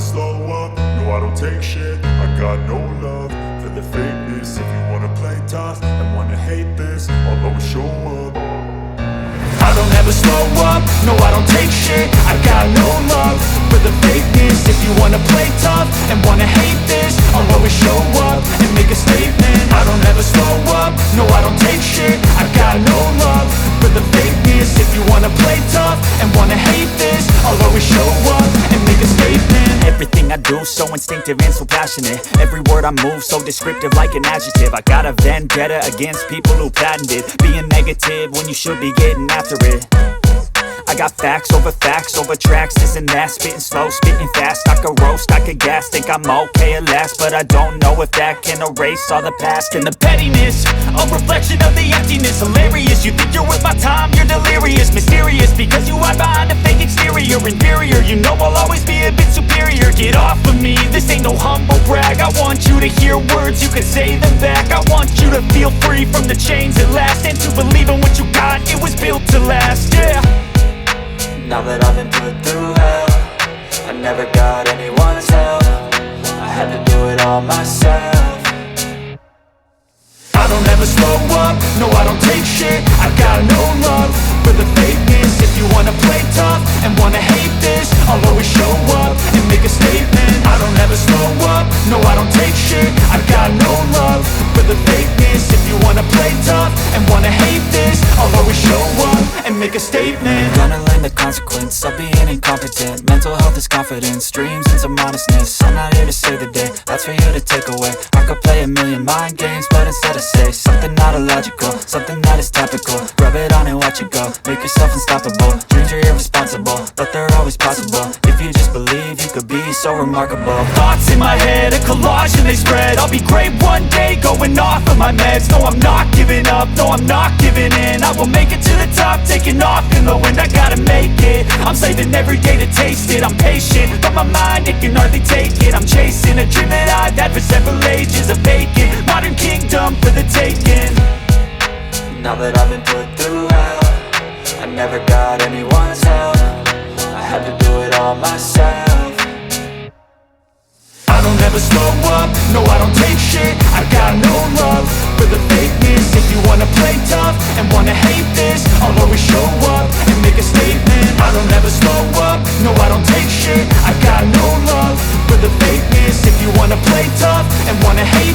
slow up, no I don't take shit. I got no love for the fakeness. If you wanna play tough and wanna hate this, I'll always show up. I don't ever slow up, no I don't take shit. I got no love for the fakeness. If you wanna play tough and wanna hate this, I'll always show up and make a statement. I don't ever slow up, no I don't take shit. I got no love for the fakeness. If you wanna play tough and wanna hate this, I'll always show up and make a statement. Everything I do so instinctive and so passionate. Every word I move so descriptive like an adjective. I got a vendetta against people who patented being negative when you should be getting after it. I got facts over tracks, this and that. Spitting slow, spitting fast, I could roast, I could gas. Think I'm okay at last, but I don't know if that can erase all the past. And the pettiness, a reflection of the emptiness. Hilarious, you think you're worth my time, you're delirious. Mysterious, because you hide behind a fake exterior. Inferior, you know I'll always be a bit superior. Get off of me, this ain't no humble brag. I want you to hear words, you can say them back. I want you to feel free from the chains at last, and to believe in what you got, it was built to last, yeah. Now that I've been put through hell, I never got anyone's help. I had to do it all myself. I don't ever slow up, no I don't take shit. I got no love for the fakeness. If you wanna play tough and wanna hate this, I'll always show up and make a statement. I don't ever slow up, no I don't take shit. I got no love for the fakeness. If you wanna play tough and wanna hate this, I'll always show up and make a statement. Gonna learn the consequence of being incompetent. Mental health is confidence, dreams and some honestness. I'm not here to save the day, that's for you to take away. I could play a million mind games, but instead I say something not illogical, something that is topical. Rub it on and watch it go, make yourself unstoppable. Dreams are irresponsible, but they're always possible. If you just believe, you could be so remarkable. Thoughts in my head, a collage and they spread. I'll be great one day, going off of my meds. No, I'm not giving up, no, I'm not giving in. I will make it to the top, taking off in the wind. I gotta make it, I'm saving every day to taste it. I'm patient, but my mind, it can hardly take it. I'm chasing a dream that I've had for several ages. A vacant, modern kingdom for the taking. Now that I've been put through hell, I never got anyone's help. I had to do it all myself. I don't ever slow up, no I don't take shit. I got no love for the fakeness. If you wanna play tough and wanna hate this, I'll always show up and make a statement. I don't ever slow up, no I don't take shit. I got no love for the fakeness. If you wanna play tough and wanna hate